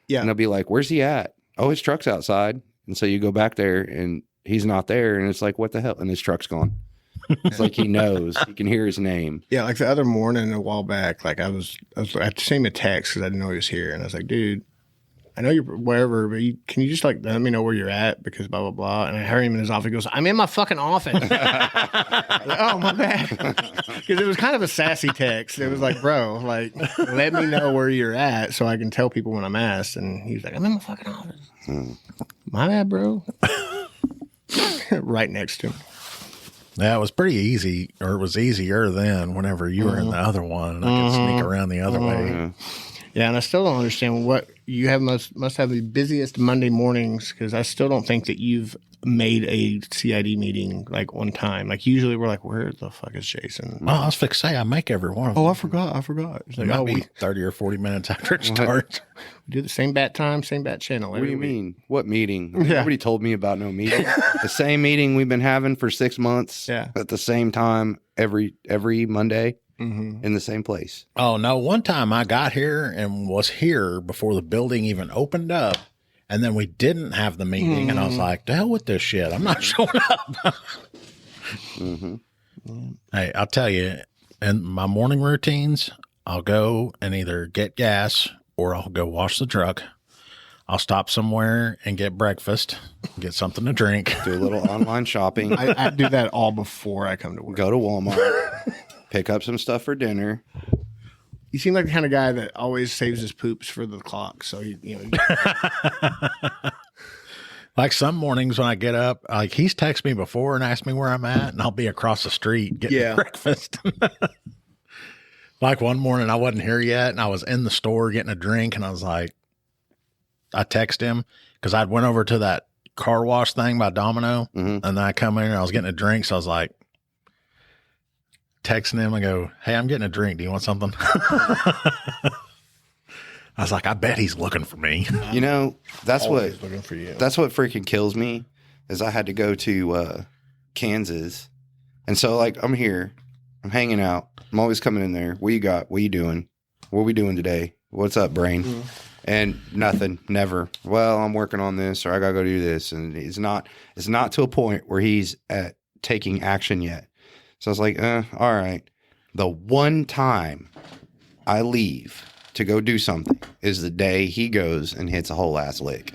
G: Yeah, and they'll be like, "Where's he at?" Oh, his truck's outside, and so you go back there and he's not there, and it's like, "What the hell?" And his truck's gone. It's like he knows. He can hear his name.
F: Yeah, like the other morning a while back, like I sent him a text because I didn't know he was here, and I was like, "Dude, I know you're wherever, but can you just like let me know where you're at because blah blah blah." And I heard him in his office. He goes, "I'm in my fucking office." Like, oh my bad, because it was kind of a sassy text. It was like, "Bro, like let me know where you're at so I can tell people when I'm asked." And he was like, "I'm in my fucking office." My bad, bro. Right next to him.
A: Yeah, it was pretty easy, or it was easier then whenever you were in the other one and I could sneak around the other way.
F: Yeah, and I still don't understand what you have must have the busiest Monday mornings because I still don't think that you've made a CID meeting like one time. Like usually we're like, where the fuck is Jason?
A: Well, I was fixed to say I make every one of them.
F: Oh, I forgot. It's like,
A: it might be 30 or 40 minutes after it starts.
F: We do the same bat time, same bat channel.
G: What do you mean? What meeting?
F: Yeah.
G: Nobody told me about no meeting. The same meeting we've been having for 6 months at the same time every Monday. In the same place.
A: Oh, no. One time I got here and was here before the building even opened up. And then we didn't have the meeting. And I was like, the hell with this shit. I'm not showing up. Hey, I'll tell you, in my morning routines, I'll go and either get gas or I'll go wash the truck. I'll stop somewhere and get breakfast, get something to drink.
G: Do a little online shopping.
F: I do that all before I come to work.
G: Go to Walmart. Pick up some stuff for dinner.
F: You seem like the kind of guy that always saves his poops for the clock. So,
A: Like some mornings when I get up, like he's texted me before and asked me where I'm at, and I'll be across the street getting breakfast. Like one morning I wasn't here yet, and I was in the store getting a drink, and I was like, I text him because I'd went over to that car wash thing by Domino, and then I come in and I was getting a drink, so I was like, texting him, I go, "Hey, I'm getting a drink. Do you want something?" I was like, I bet he's looking for me.
G: You know, that's
F: Always
G: what
F: looking for you.
G: That's what freaking kills me is I had to go to Kansas. And so like I'm here, I'm hanging out. I'm always coming in there. What you got? What you doing? What are we doing today? What's up, brain? And nothing, never. Well, I'm working on this or I gotta go do this. And it's not to a point where he's at taking action yet. So I was like, all right. The one time I leave to go do something is the day he goes and hits a whole ass lick.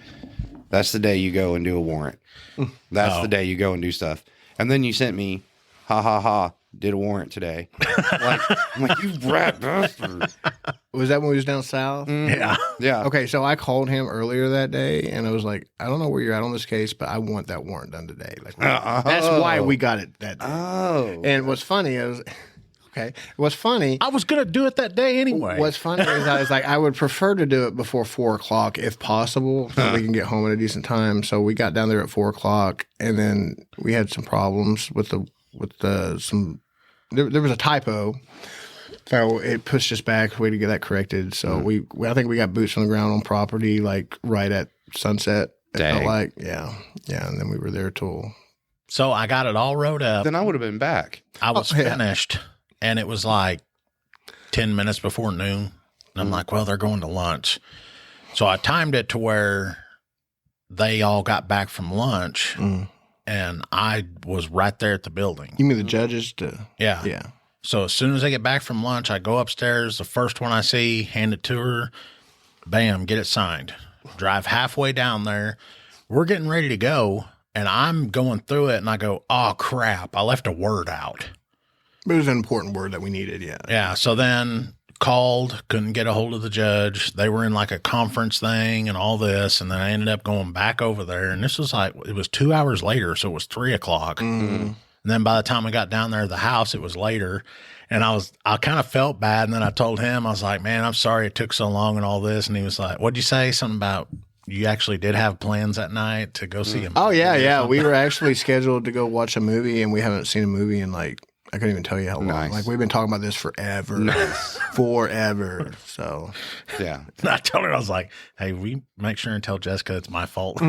G: That's the day you go and do a warrant. That's the day you go and do stuff. And then you sent me, did a warrant today. I'm like, you rat bastard.
F: Was that when we was down south?
A: Yeah.
G: Yeah.
F: Okay, so I called him earlier that day, and I was like, I don't know where you're at on this case, but I want that warrant done today. Like, that's why we got it that day.
G: Oh.
F: And what's funny is, what's funny,
A: I was going to do it that day anyway.
F: what's funny is I was like, I would prefer to do it before 4 o'clock if possible, so we can get home at a decent time. So we got down there at 4 o'clock, and then we had some problems with there was a typo. So it pushed us back. We had to get that corrected. So I think we got boots on the ground on property, like right at sunset. It felt like, yeah. And then we were there till.
A: So I got it all wrote up.
G: Then I would have been back.
A: I was finished, and it was like 10 minutes before noon. And I'm like, well, they're going to lunch. So I timed it to where they all got back from lunch, and I was right there at the building.
F: You mean the judges?
A: Yeah.
F: Yeah.
A: So as soon as I get back from lunch, I go upstairs. The first one I see, hand it to her. Bam, get it signed. Drive halfway down there. We're getting ready to go, and I'm going through it, and I go, oh, crap, I left a word out.
F: But it was an important word that we needed, yeah.
A: Yeah, so then called, couldn't get a hold of the judge. They were in like a conference thing and all this. And then I ended up going back over there. And this was like, it was 2 hours later. So it was 3 o'clock. And then by the time I got down there to the house, it was later. And I kind of felt bad. And then I told him, I was like, man, I'm sorry it took so long and all this. And he was like, what'd you say? Something about you actually did have plans that night to go see him.
F: Oh, yeah. We were actually scheduled to go watch a movie, and we haven't seen a movie in like, I couldn't even tell you how long.
G: Nice.
F: Like, we've been talking about this forever.
G: Nice.
F: Forever. So,
G: Yeah.
A: And I told her, I was like, hey, we make sure and tell Jessica it's my fault.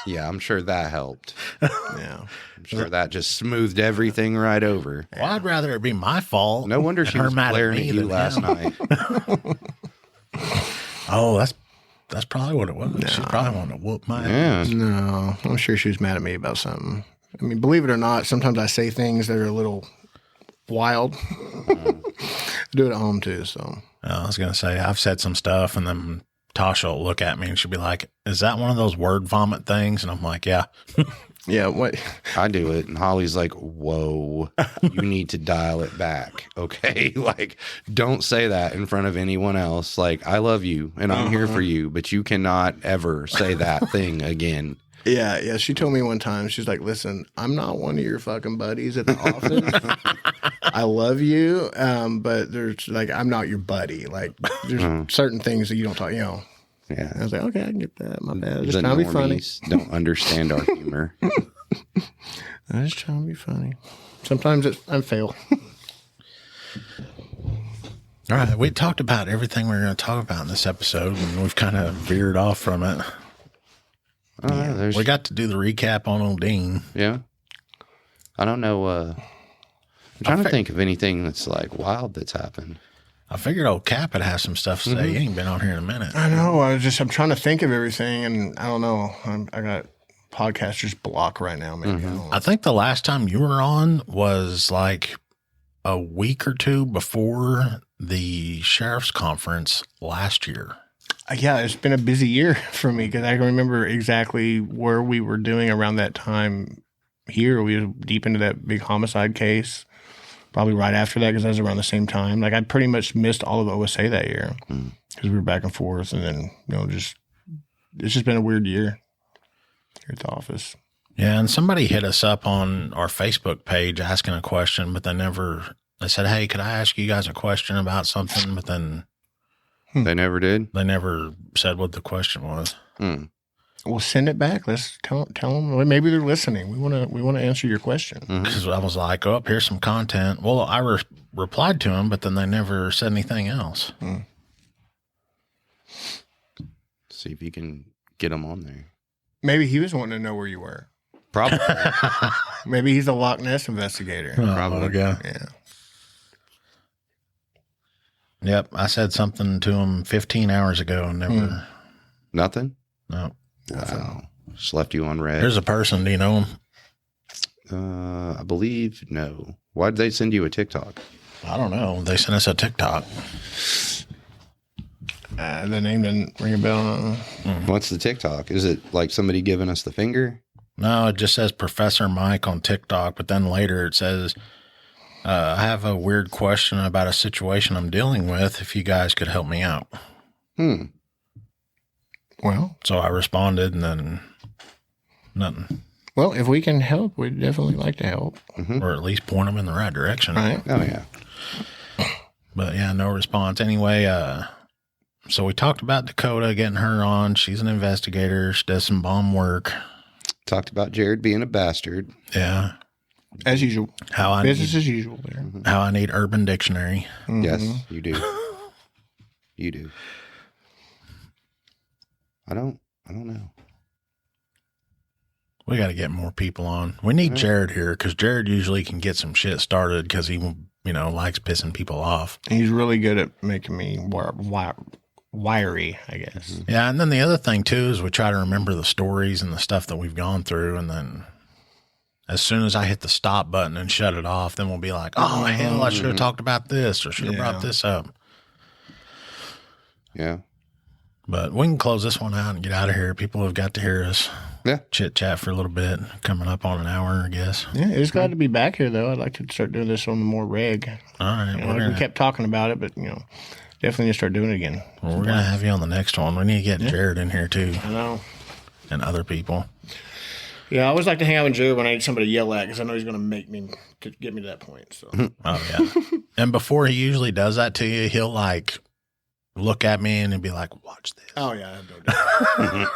G: Yeah, I'm sure that helped.
F: yeah.
G: I'm sure that just smoothed everything right over.
A: Well, I'd rather it be my fault.
G: No wonder
A: and
G: she
A: her
G: was
A: mad at
G: glaring at
A: me
G: you
A: than
G: last
A: him.
G: night.
A: Oh, that's probably what it was. She's probably wanting to whoop my ass.
G: Yeah.
F: No, I'm sure she was mad at me about something. I mean, believe it or not, sometimes I say things that are a little wild. I do it at home too, so.
A: I was going to say, I've said some stuff, and then Tasha will look at me and she'll be like, is that one of those word vomit things? And I'm like, yeah.
F: Yeah, what?
G: I do it, and Holly's like, whoa, you need to dial it back, okay? Like, don't say that in front of anyone else. Like, I love you, and I'm here for you, but you cannot ever say that thing again.
F: Yeah. She told me one time, she's like, listen, I'm not one of your fucking buddies at the office. I love you, but there's like, I'm not your buddy. Like, there's certain things that you don't talk, you know.
G: Yeah.
F: I was like, okay, I can get that. My bad. Just
G: The
F: trying to be funny.
G: normies don't understand our humor.
F: I'm just trying to be funny. Sometimes I fail.
A: All right. We talked about everything we were going to talk about in this episode, and we've kind of veered off from it.
G: Oh,
A: We got to do the recap on old Dean.
G: Yeah. I don't know. I'm trying to think of anything that's like wild that's happened.
A: I figured old Cap would have some stuff to say. He ain't been on here in a minute.
F: I know. I'm trying to think of everything, and I don't know. I got podcaster's block right now. Maybe I don't know.
A: I think the last time you were on was like a week or two before the sheriff's conference last year.
F: Yeah, it's been a busy year for me because I can remember exactly where we were doing around that time here. We were deep into that big homicide case, probably right after that because that was around the same time. Like I pretty much missed all of OSA that year because we were back and forth, and then it's just been a weird year here at the office.
A: Yeah, and somebody hit us up on our Facebook page asking a question, but they said, hey, could I ask you guys a question about something? But then
G: They never did?
A: they never said what the question was.
F: Well, send it back. Let's tell them. Well, maybe they're listening. We want to answer your question.
A: Because I was like, oh, here's some content. Well, I replied to them, but then they never said anything else.
G: See if you can get them on there.
F: Maybe he was wanting to know where you were.
G: Probably.
F: Maybe he's a Loch Ness investigator.
G: Probably.
A: Yeah.
F: Yeah.
A: Yep. I said something to him 15 hours ago and never.
G: Nothing?
A: No.
G: Wow. Just left you on red.
A: There's a person. Do you know him?
G: I believe no. Why did they send you a TikTok?
A: I don't know. They sent us a TikTok.
F: The name didn't ring a bell.
G: What's the TikTok? Is it like somebody giving us the finger?
A: No, it just says Professor Mike on TikTok, but then later it says, I have a weird question about a situation I'm dealing with. If you guys could help me out.
F: Well,
A: So I responded and then nothing.
F: well, if we can help, we'd definitely like to help.
A: Or at least point them in the right direction.
F: Right?
G: Oh, yeah.
A: But yeah, no response. Anyway, so we talked about Dakota, getting her on. She's an investigator. She does some bomb work.
G: Talked about Jared being a bastard.
A: Yeah.
F: As usual. Business as usual there.
A: How I need Urban Dictionary.
G: Yes, you do. You do. I don't know.
A: We got to get more people on. We need Jared here because Jared usually can get some shit started because he, likes pissing people off.
F: He's really good at making me wiry, I guess.
A: Yeah. And then the other thing too is we try to remember the stories and the stuff that we've gone through. And then as soon as I hit the stop button and shut it off, then we'll be like, oh, hell, I should have talked about this or should have brought this up.
G: Yeah.
A: But we can close this one out and get out of here. People have got to hear us chit chat for a little bit. Coming up on an hour, I guess.
F: Yeah, it's glad to be back here, though. I'd like to start doing this on the more reg.
A: All right.
F: We kept talking about it, but, definitely need to start doing it again.
A: Well, we're going to have you on the next one. We need to get Jared in here, too.
F: I know.
A: And other people.
F: Yeah, I always like to hang out with Jared when I need somebody to yell at because I know he's going to make me to get me to that point. So.
A: Oh, yeah. And before he usually does that to you, he'll, look at me and he'll be like, watch this.
F: Oh, yeah. I have no doubt.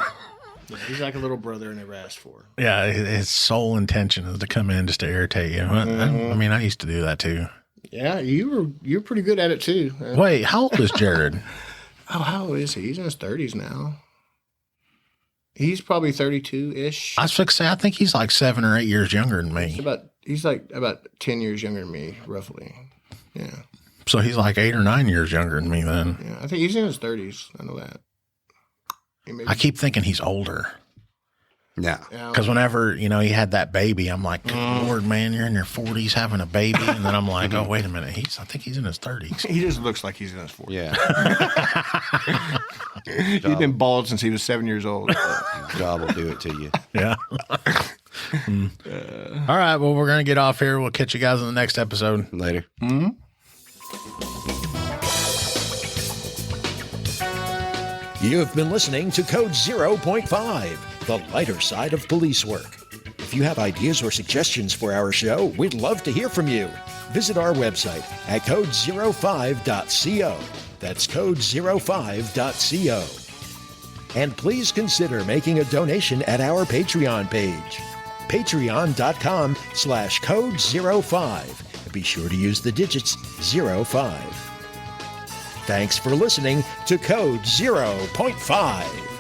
F: Yeah, he's like a little brother I never asked for.
A: Yeah, his sole intention is to come in just to irritate you. I mean, I used to do that too.
F: Yeah, you're pretty good at it too.
A: Wait, how old is Jared?
F: How old is he? He's in his 30s now. He's probably 32-ish.
A: I was fixing to say, I think he's like 7 or 8 years younger than me.
F: He's about 10 years younger than me, roughly. Yeah.
A: So he's like 8 or 9 years younger than me then.
F: Yeah, I think he's in his 30s. I know that.
A: I keep thinking he's older.
G: Yeah.
A: Because whenever, he had that baby, I'm like, good Lord, man, you're in your 40s having a baby. And then I'm like, oh, wait a minute. I think he's in his 30s.
F: He just looks like he's in his 40s.
G: Yeah.
F: He's been bald since he was 7 years old.
G: Job will do it to you.
A: Yeah. All right. Well, we're going to get off here. We'll catch you guys in the next episode.
G: Later.
F: Mm-hmm.
B: You have been listening to Code 0.5, the lighter side of police work. If you have ideas or suggestions for our show, we'd love to hear from you. Visit our website at code05.co. That's code05.co. And please consider making a donation at our Patreon page, patreon.com/code05. Be sure to use the digits 05. Thanks for listening to Code 0.5.